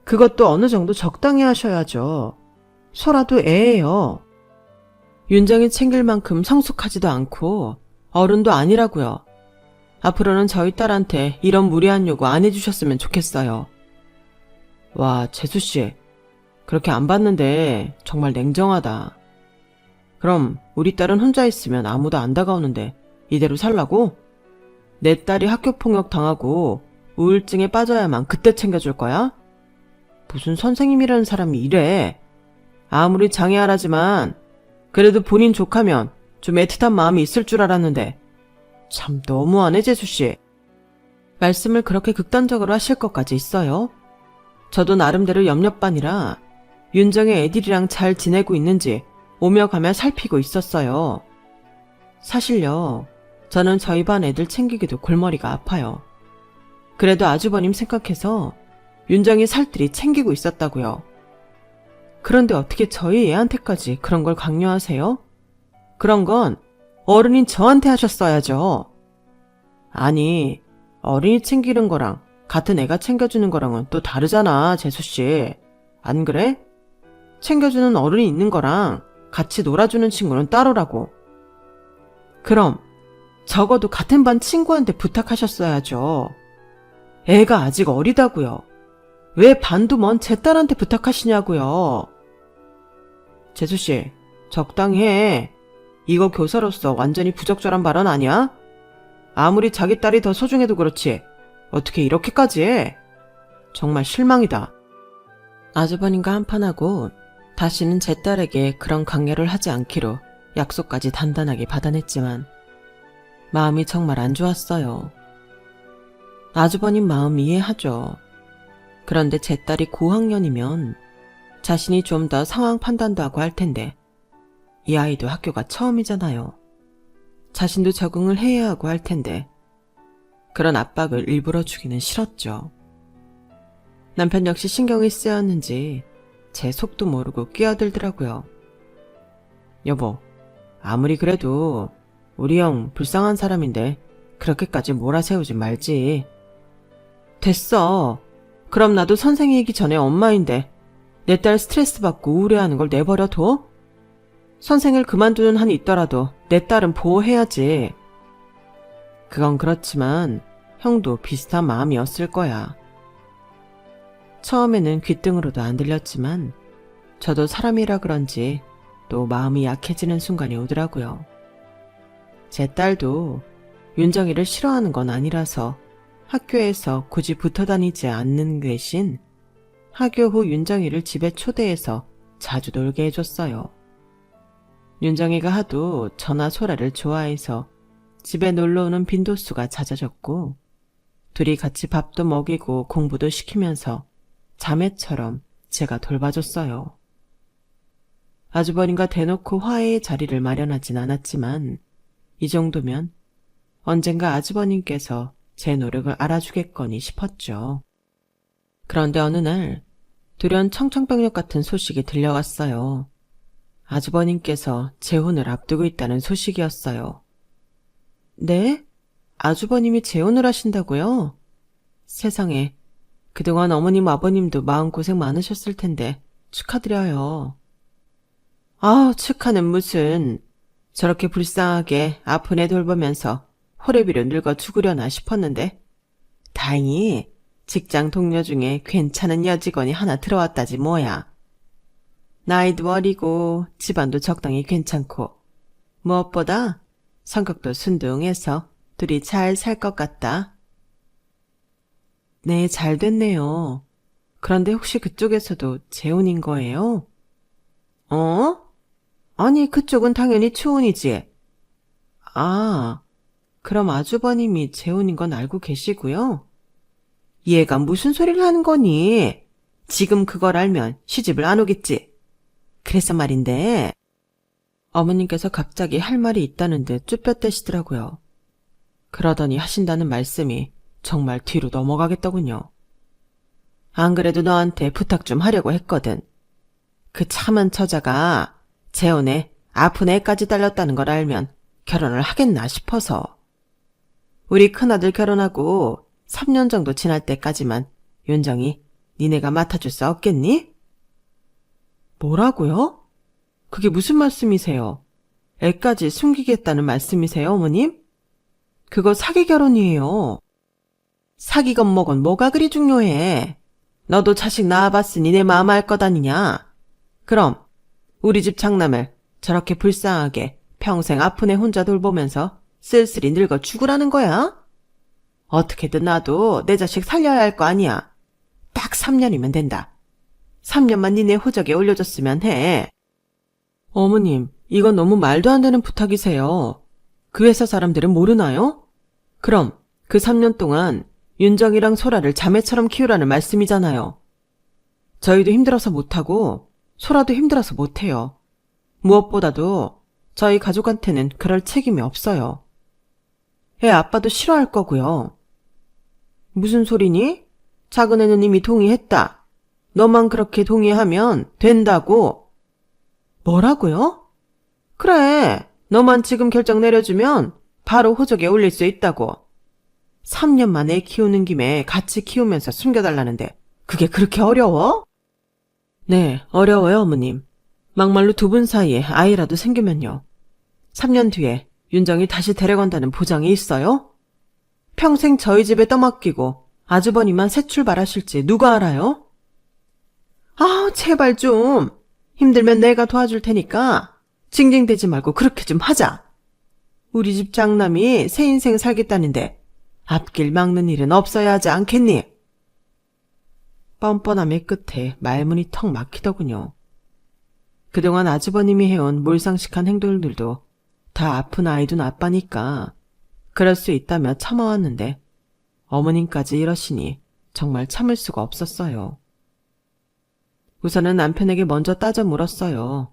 그것도 어느 정도 적당히 하셔야죠. 소라도 애예요. 윤정이 챙길 만큼 성숙하지도 않고 어른도 아니라고요. 앞으로는 저희 딸한테 이런 무리한 요구 안 해주셨으면 좋겠어요. 와, 재수씨. 그렇게 안 봤는데 정말 냉정하다. 그럼 우리 딸은 혼자 있으면 아무도 안 다가오는데 이대로 살라고? 내 딸이 학교폭력 당하고 우울증에 빠져야만 그때 챙겨줄 거야? 무슨 선생님이라는 사람이 이래. 아무리 장애하라지만 그래도 본인 족하면 좀 애틋한 마음이 있을 줄 알았는데 참 너무하네, 재수씨. 말씀을 그렇게 극단적으로 하실 것까지 있어요? 저도 나름대로 염려반이라 윤정의 애들이랑 잘 지내고 있는지 오며 가며 살피고 있었어요. 사실요, 저는 저희 반 애들 챙기기도 골머리가 아파요. 그래도 아주버님 생각해서 윤정이 살뜰히 챙기고 있었다고요. 그런데 어떻게 저희 애한테까지 그런 걸 강요하세요? 그런 건 어른인 저한테 하셨어야죠. 아니, 어린이 챙기는 거랑 같은 애가 챙겨주는 거랑은 또 다르잖아, 재수씨. 안 그래? 챙겨주는 어른이 있는 거랑 같이 놀아주는 친구는 따로라고. 그럼 적어도 같은 반 친구한테 부탁하셨어야죠. 애가 아직 어리다고요. 왜 반도 먼 제 딸한테 부탁하시냐고요. 재수씨, 적당히 해. 이거 교사로서 완전히 부적절한 발언 아니야? 아무리 자기 딸이 더 소중해도 그렇지 어떻게 이렇게까지 해? 정말 실망이다. 아주버님과 한판하고 다시는 제 딸에게 그런 강요를 하지 않기로 약속까지 단단하게 받아냈지만 마음이 정말 안 좋았어요. 아주버님 마음 이해하죠. 그런데 제 딸이 고학년이면 자신이 좀 더 상황 판단도 하고 할 텐데 이 아이도 학교가 처음이잖아요. 자신도 적응을 해야 하고 할 텐데 그런 압박을 일부러 주기는 싫었죠. 남편 역시 신경이 쓰였는지 제 속도 모르고 끼어들더라고요. 여보, 아무리 그래도 우리 형 불쌍한 사람인데 그렇게까지 몰아세우지 말지. 됐어. 그럼 나도 선생이기 전에 엄마인데 내 딸 스트레스 받고 우울해하는 걸 내버려둬? 선생을 그만두는 한이 있더라도 내 딸은 보호해야지. 그건 그렇지만 형도 비슷한 마음이었을 거야. 처음에는 귓등으로도 안 들렸지만 저도 사람이라 그런지 또 마음이 약해지는 순간이 오더라고요. 제 딸도 윤정이를 싫어하는 건 아니라서 학교에서 굳이 붙어 다니지 않는 대신 학교 후 윤정이를 집에 초대해서 자주 놀게 해줬어요. 윤정이가 하도 저나 소라를 좋아해서 집에 놀러오는 빈도수가 잦아졌고 둘이 같이 밥도 먹이고 공부도 시키면서 자매처럼 제가 돌봐줬어요. 아주버님과 대놓고 화해의 자리를 마련하진 않았지만 이 정도면 언젠가 아주버님께서 제 노력을 알아주겠거니 싶었죠. 그런데 어느 날 돌연 청천벽력 같은 소식이 들려왔어요. 아주버님께서 재혼을 앞두고 있다는 소식이었어요. 네? 아주버님이 재혼을 하신다고요? 세상에, 그동안 어머님 아버님도 마음고생 많으셨을 텐데 축하드려요. 아우, 축하는 무슨. 저렇게 불쌍하게 아픈 애 돌보면서 호래비로 늙어 죽으려나 싶었는데 다행히 직장 동료 중에 괜찮은 여직원이 하나 들어왔다지 뭐야. 나이도 어리고 집안도 적당히 괜찮고 무엇보다 성격도 순둥해서 둘이 잘 살 것 같다. 네, 잘 됐네요. 그런데 혹시 그쪽에서도 재혼인 거예요? 어? 아니, 그쪽은 당연히 초혼이지. 아, 그럼 아주버님이 재혼인 건 알고 계시고요? 얘가 무슨 소리를 하는 거니? 지금 그걸 알면 시집을 안 오겠지. 그래서 말인데 어머님께서 갑자기 할 말이 있다는 듯 쭈뼛대시더라고요. 그러더니 하신다는 말씀이 정말 뒤로 넘어가겠더군요. 안 그래도 너한테 부탁 좀 하려고 했거든. 그 참은 처자가 재혼에 아픈 애까지 딸렸다는 걸 알면 결혼을 하겠나 싶어서. 우리 큰아들 결혼하고 3년 정도 지날 때까지만 윤정이 니네가 맡아줄 수 없겠니? 뭐라고요? 그게 무슨 말씀이세요? 애까지 숨기겠다는 말씀이세요, 어머님? 그거 사기 결혼이에요. 사기 겁먹은 뭐가 그리 중요해. 너도 자식 낳아봤으니 내 마음 알 것 아니냐. 그럼 우리 집 장남을 저렇게 불쌍하게 평생 아픈 애 혼자 돌보면서 쓸쓸히 늙어 죽으라는 거야? 어떻게든 나도 내 자식 살려야 할 거 아니야. 딱 3년이면 된다. 3년만 니네 호적에 올려줬으면 해. 어머님, 이건 너무 말도 안 되는 부탁이세요. 그 회사 사람들은 모르나요? 그럼 그 3년 동안 윤정이랑 소라를 자매처럼 키우라는 말씀이잖아요. 저희도 힘들어서 못하고 소라도 힘들어서 못해요. 무엇보다도 저희 가족한테는 그럴 책임이 없어요. 애 아빠도 싫어할 거고요. 무슨 소리니? 작은 애는 이미 동의했다. 너만 그렇게 동의하면 된다고. 뭐라고요? 그래, 너만 지금 결정 내려주면 바로 호적에 올릴 수 있다고. 3년 만에 키우는 김에 같이 키우면서 숨겨달라는데 그게 그렇게 어려워? 네, 어려워요, 어머님. 막말로 두 분 사이에 아이라도 생기면요. 3년 뒤에 윤정이 다시 데려간다는 보장이 있어요? 평생 저희 집에 떠맡기고 아주버니만 새 출발하실지 누가 알아요? 아, 제발 좀. 힘들면 내가 도와줄 테니까 징징대지 말고 그렇게 좀 하자. 우리 집 장남이 새 인생 살겠다는데 앞길 막는 일은 없어야 하지 않겠니? 뻔뻔함의 끝에 말문이 턱 막히더군요. 그동안 아주버님이 해온 몰상식한 행동들도 다 아픈 아이둔 아빠니까 그럴 수 있다며 참아왔는데 어머님까지 이러시니 정말 참을 수가 없었어요. 우선은 남편에게 먼저 따져 물었어요.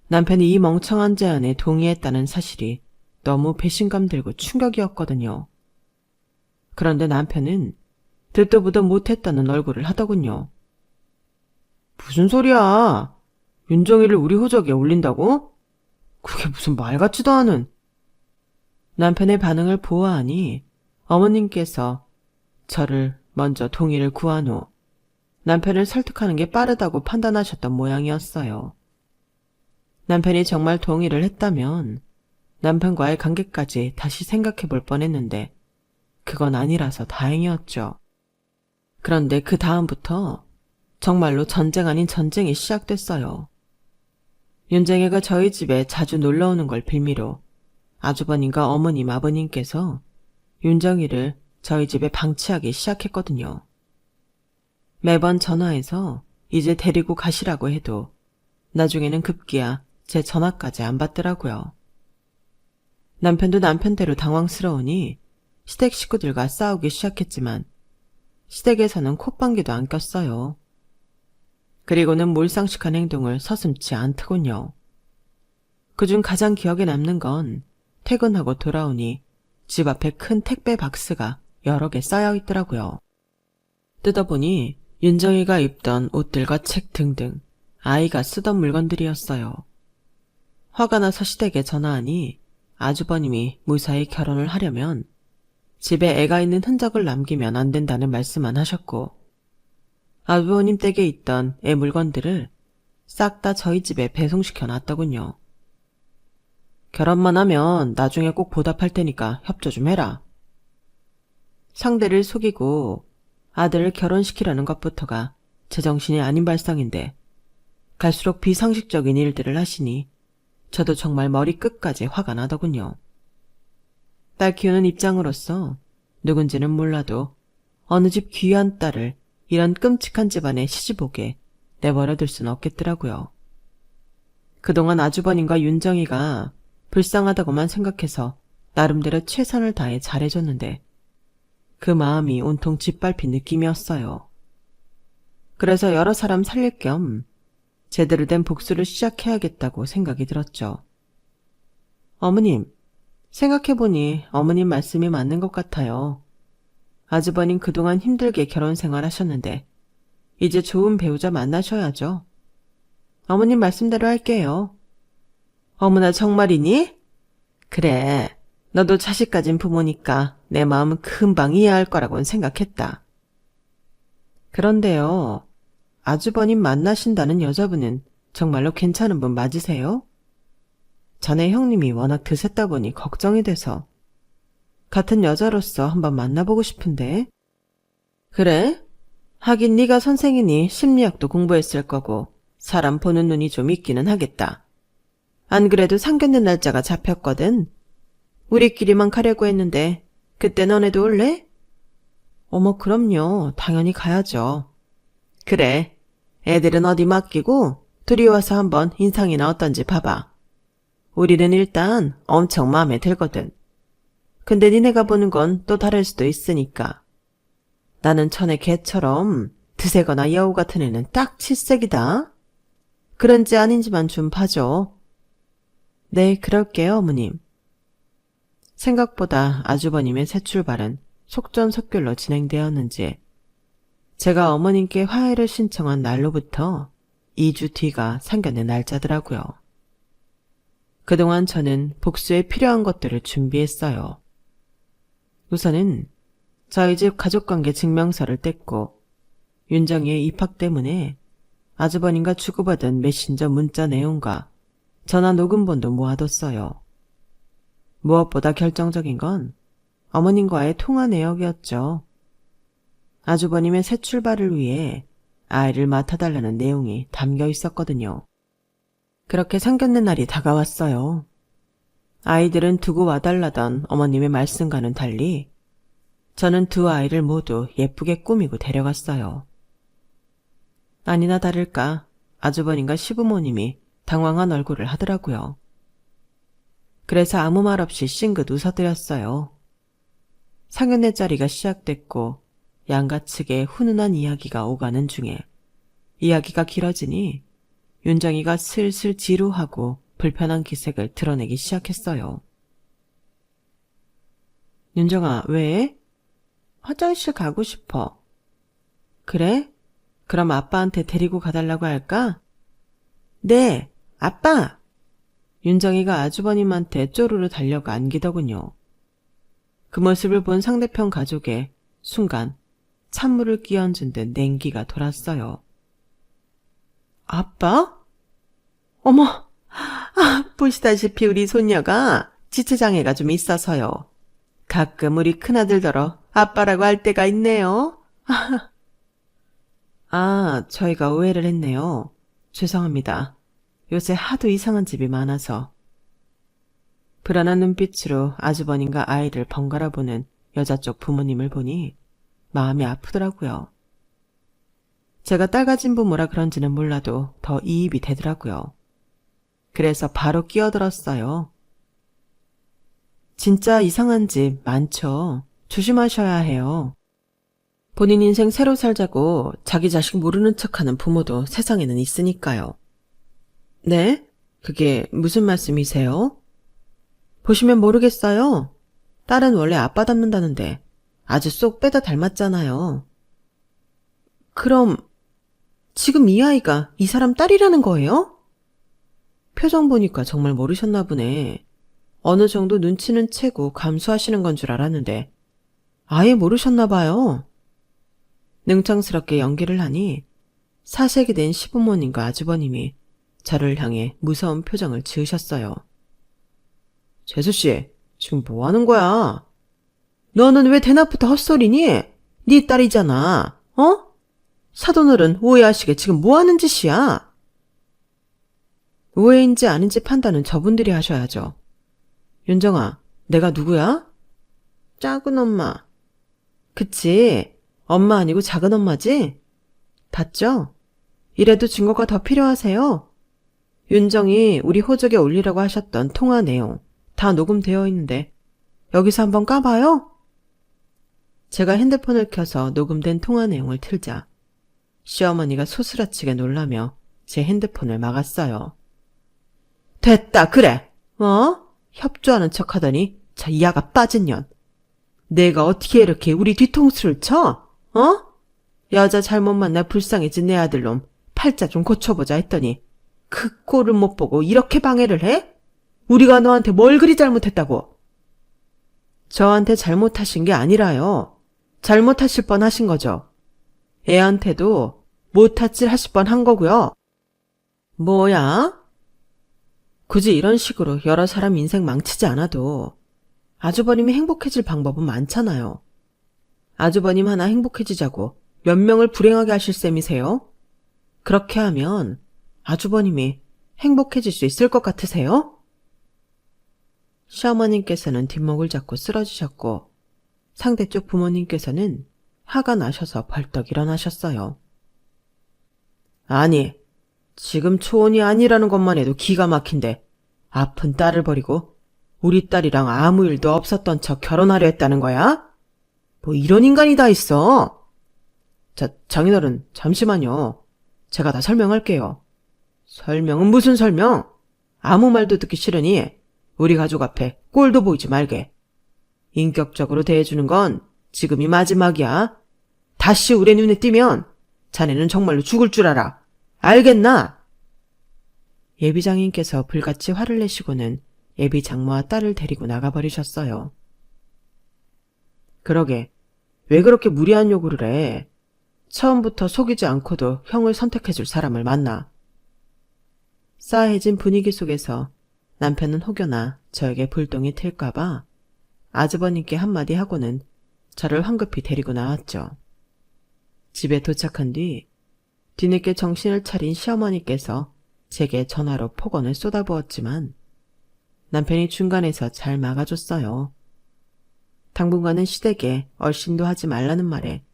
남편이 이 멍청한 제안에 동의했다는 사실이 너무 배신감 들고 충격이었거든요. 그런데 남편은 듣도 보도 못했다는 얼굴을 하더군요. 무슨 소리야? 윤정이를 우리 호적에 올린다고? 그게 무슨 말 같지도 않은. 남편의 반응을 보아하니 어머님께서 저를 먼저 동의를 구한 후 남편을 설득하는 게 빠르다고 판단하셨던 모양이었어요. 남편이 정말 동의를 했다면 남편과의 관계까지 다시 생각해 볼 뻔했는데 그건 아니라서 다행이었죠. 그런데 그 다음부터 정말로 전쟁 아닌 전쟁이 시작됐어요. 윤정이가 저희 집에 자주 놀러오는 걸 빌미로 아주버님과 어머님, 아버님께서 윤정이를 저희 집에 방치하기 시작했거든요. 매번 전화해서 이제 데리고 가시라고 해도 나중에는 급기야 제 전화까지 안 받더라고요. 남편도 남편대로 당황스러우니 시댁 식구들과 싸우기 시작했지만 시댁에서는 콧방귀도 안 꼈어요. 그리고는 몰상식한 행동을 서슴지 않더군요. 그중 가장 기억에 남는 건 퇴근하고 돌아오니 집 앞에 큰 택배 박스가 여러 개 쌓여 있더라고요. 뜯어보니 윤정이가 입던 옷들과 책 등등 아이가 쓰던 물건들이었어요. 화가 나서 시댁에 전화하니 아주버님이 무사히 결혼을 하려면 집에 애가 있는 흔적을 남기면 안 된다는 말씀만 하셨고 아주버님 댁에 있던 애 물건들을 싹 다 저희 집에 배송시켜 놨더군요. 결혼만 하면 나중에 꼭 보답할 테니까 협조 좀 해라. 상대를 속이고 아들을 결혼시키려는 것부터가 제정신이 아닌 발상인데 갈수록 비상식적인 일들을 하시니 저도 정말 머리 끝까지 화가 나더군요. 딸 키우는 입장으로서 누군지는 몰라도 어느 집 귀한 딸을 이런 끔찍한 집안에 시집오게 내버려둘 수는 없겠더라고요. 그동안 아주버님과 윤정이가 불쌍하다고만 생각해서 나름대로 최선을 다해 잘해줬는데 그 마음이 온통 짓밟힌 느낌이었어요. 그래서 여러 사람 살릴 겸 제대로 된 복수를 시작해야겠다고 생각이 들었죠. 어머님, 생각해보니 어머님 말씀이 맞는 것 같아요. 아주버님 그동안 힘들게 결혼 생활하셨는데 이제 좋은 배우자 만나셔야죠. 어머님 말씀대로 할게요. 어머나 정말이니? 그래, 너도 자식 가진 부모니까 내 마음은 금방 이해할 거라고는 생각했다. 그런데요, 아주버님 만나신다는 여자분은 정말로 괜찮은 분 맞으세요? 자네 형님이 워낙 드셌다 보니 걱정이 돼서. 같은 여자로서 한번 만나보고 싶은데. 그래? 하긴 네가 선생이니 심리학도 공부했을 거고 사람 보는 눈이 좀 있기는 하겠다. 안 그래도 상견례 날짜가 잡혔거든. 우리끼리만 가려고 했는데 그때 너네도 올래? 어머, 그럼요. 당연히 가야죠. 그래. 애들은 어디 맡기고 둘이 와서 한번 인상이나 어떤지 봐봐. 우리는 일단 엄청 마음에 들거든. 근데 니네가 보는 건 또 다를 수도 있으니까. 나는 전에 걔처럼 드세거나 여우 같은 애는 딱 칠색이다. 그런지 아닌지만 좀 봐줘. 네, 그럴게요, 어머님. 생각보다 아주버님의 새 출발은 속전속결로 진행되었는지 제가 어머님께 화해를 신청한 날로부터 2주 뒤가 상견례 날짜더라고요. 그동안 저는 복수에 필요한 것들을 준비했어요. 우선은 저희 집 가족관계 증명서를 뗐고 윤정이의 입학 때문에 아주버님과 주고받은 메신저 문자 내용과 전화 녹음본도 모아뒀어요. 무엇보다 결정적인 건 어머님과의 통화 내역이었죠. 아주버님의 새 출발을 위해 아이를 맡아달라는 내용이 담겨 있었거든요. 그렇게 상견례 날이 다가왔어요. 아이들은 두고 와달라던 어머님의 말씀과는 달리 저는 두 아이를 모두 예쁘게 꾸미고 데려갔어요. 아니나 다를까 아주버님과 시부모님이 당황한 얼굴을 하더라고요. 그래서 아무 말 없이 싱긋 웃어드렸어요. 상견례 자리가 시작됐고 양가 측의 훈훈한 이야기가 오가는 중에 이야기가 길어지니 윤정이가 슬슬 지루하고 불편한 기색을 드러내기 시작했어요. 윤정아, 왜? 화장실 가고 싶어. 그래? 그럼 아빠한테 데리고 가달라고 할까? 네, 아빠! 윤정이가 아주버님한테 쪼르르 달려가 안기더군요. 그 모습을 본 상대편 가족에 순간 찬물을 끼얹은 듯 냉기가 돌았어요. 아빠? 어머, 보시다시피 우리 손녀가 지체장애가 좀 있어서요. 가끔 우리 큰아들더러 아빠라고 할 때가 있네요. 아, 저희가 오해를 했네요. 죄송합니다. 요새 하도 이상한 집이 많아서. 불안한 눈빛으로 아주버님과 아이를 번갈아 보는 여자 쪽 부모님을 보니 마음이 아프더라고요. 제가 딸 가진 부모라 그런지는 몰라도 더 이입이 되더라고요. 그래서 바로 끼어들었어요. 진짜 이상한 집 많죠. 조심하셔야 해요. 본인 인생 새로 살자고 자기 자식 모르는 척하는 부모도 세상에는 있으니까요. 네? 그게 무슨 말씀이세요? 보시면 모르겠어요. 딸은 원래 아빠 닮는다는데 아주 쏙 빼다 닮았잖아요. 그럼 지금 이 아이가 이 사람 딸이라는 거예요? 표정 보니까 정말 모르셨나 보네. 어느 정도 눈치는 채고 감수하시는 건 줄 알았는데 아예 모르셨나 봐요. 능청스럽게 연기를 하니 사색이 된 시부모님과 아주버님이 저를 향해 무서운 표정을 지으셨어요. 재수씨, 지금 뭐 하는 거야? 너는 왜 대낮부터 헛소리니? 네 딸이잖아. 어? 사돈어른 오해하시게 지금 뭐 하는 짓이야? 오해인지 아닌지 판단은 저분들이 하셔야죠. 윤정아, 내가 누구야? 작은 엄마. 그치, 엄마 아니고 작은 엄마지? 봤죠? 이래도 증거가 더 필요하세요? 윤정이 우리 호적에 올리라고 하셨던 통화 내용 다 녹음되어 있는데 여기서 한번 까봐요? 제가 핸드폰을 켜서 녹음된 통화 내용을 틀자 시어머니가 소스라치게 놀라며 제 핸드폰을 막았어요. 됐다, 그래. 협조하는 척하더니 저 이하가 빠진 년. 내가 어떻게 이렇게 우리 뒤통수를 쳐? 여자 잘못 만나 불쌍해진 내 아들놈 팔자 좀 고쳐보자 했더니 그 꼴을 못 보고 이렇게 방해를 해? 우리가 너한테 뭘 그리 잘못했다고? 저한테 잘못하신 게 아니라요. 잘못하실 뻔 하신 거죠. 애한테도 못할 짓 하실 뻔 한 거고요. 뭐야? 굳이 이런 식으로 여러 사람 인생 망치지 않아도 아주버님이 행복해질 방법은 많잖아요. 아주버님 하나 행복해지자고 몇 명을 불행하게 하실 셈이세요? 그렇게 하면 아주버님이 행복해질 수 있을 것 같으세요? 시어머님께서는 뒷목을 잡고 쓰러지셨고 상대쪽 부모님께서는 화가 나셔서 벌떡 일어나셨어요. 아니, 지금 초혼이 아니라는 것만 해도 기가 막힌데 아픈 딸을 버리고 우리 딸이랑 아무 일도 없었던 척 결혼하려 했다는 거야? 뭐 이런 인간이 다 있어. 장인어른 잠시만요. 제가 다 설명할게요. 설명은 무슨 설명? 아무 말도 듣기 싫으니 우리 가족 앞에 꼴도 보이지 말게. 인격적으로 대해주는 건 지금이 마지막이야. 다시 우리 눈에 띄면 자네는 정말로 죽을 줄 알아. 알겠나? 예비장인께서 불같이 화를 내시고는 예비장모와 딸을 데리고 나가버리셨어요. 그러게, 왜 그렇게 무리한 요구를 해? 처음부터 속이지 않고도 형을 선택해줄 사람을 만나. 싸해진 분위기 속에서 남편은 혹여나 저에게 불똥이 튈까봐 아주버님께 한마디 하고는 저를 황급히 데리고 나왔죠. 집에 도착한 뒤늦게 정신을 차린 시어머니께서 제게 전화로 폭언을 쏟아부었지만 남편이 중간에서 잘 막아줬어요. 당분간은 시댁에 얼씬도 하지 말라는 말에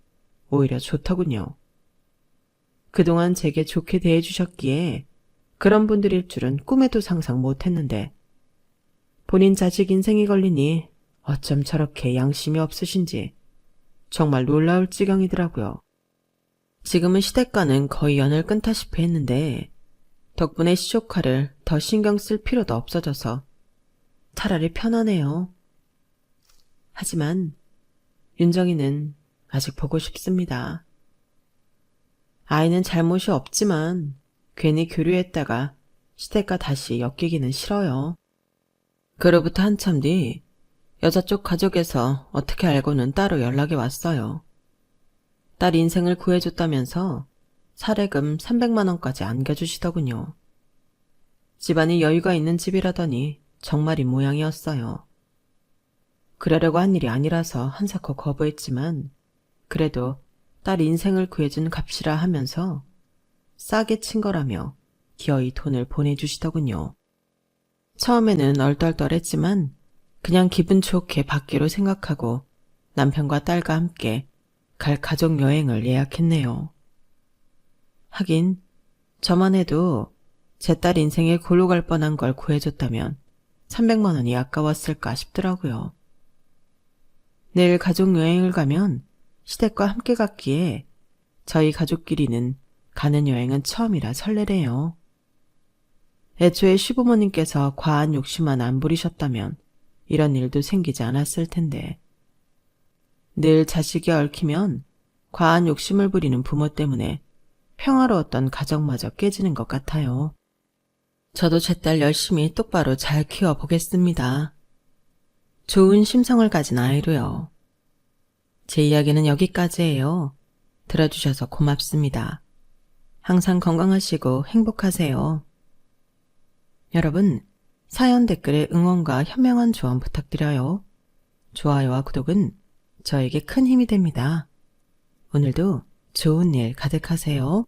오히려 좋더군요. 그동안 제게 좋게 대해주셨기에 그런 분들일 줄은 꿈에도 상상 못했는데 본인 자식 인생이 걸리니 어쩜 저렇게 양심이 없으신지 정말 놀라울 지경이더라고요. 지금은 시댁과는 거의 연을 끊다시피 했는데 덕분에 시조카를 더 신경 쓸 필요도 없어져서 차라리 편하네요. 하지만 윤정이는 아직 보고 싶습니다. 아이는 잘못이 없지만 괜히 교류했다가 시댁과 다시 엮이기는 싫어요. 그로부터 한참 뒤 여자 쪽 가족에서 어떻게 알고는 따로 연락이 왔어요. 딸 인생을 구해줬다면서 사례금 300만 원까지 안겨주시더군요. 집안이 여유가 있는 집이라더니 정말인 모양이었어요. 그러려고 한 일이 아니라서 한사코 거부했지만 그래도 딸 인생을 구해준 값이라 하면서 싸게 친 거라며 기어이 돈을 보내주시더군요. 처음에는 얼떨떨했지만 그냥 기분 좋게 받기로 생각하고 남편과 딸과 함께 갈 가족 여행을 예약했네요. 하긴 저만 해도 제 딸 인생에 골로 갈 뻔한 걸 구해줬다면 300만 원이 아까웠을까 싶더라고요. 내일 가족 여행을 가면 시댁과 함께 갔기에 저희 가족끼리는 가는 여행은 처음이라 설레래요. 애초에 시부모님께서 과한 욕심만 안 부리셨다면 이런 일도 생기지 않았을 텐데 늘 자식이 얽히면 과한 욕심을 부리는 부모 때문에 평화로웠던 가정마저 깨지는 것 같아요. 저도 제 딸 열심히 똑바로 잘 키워보겠습니다. 좋은 심성을 가진 아이로요. 제 이야기는 여기까지예요. 들어주셔서 고맙습니다. 항상 건강하시고 행복하세요. 여러분, 사연 댓글에 응원과 현명한 조언 부탁드려요. 좋아요와 구독은 저에게 큰 힘이 됩니다. 오늘도 좋은 일 가득하세요.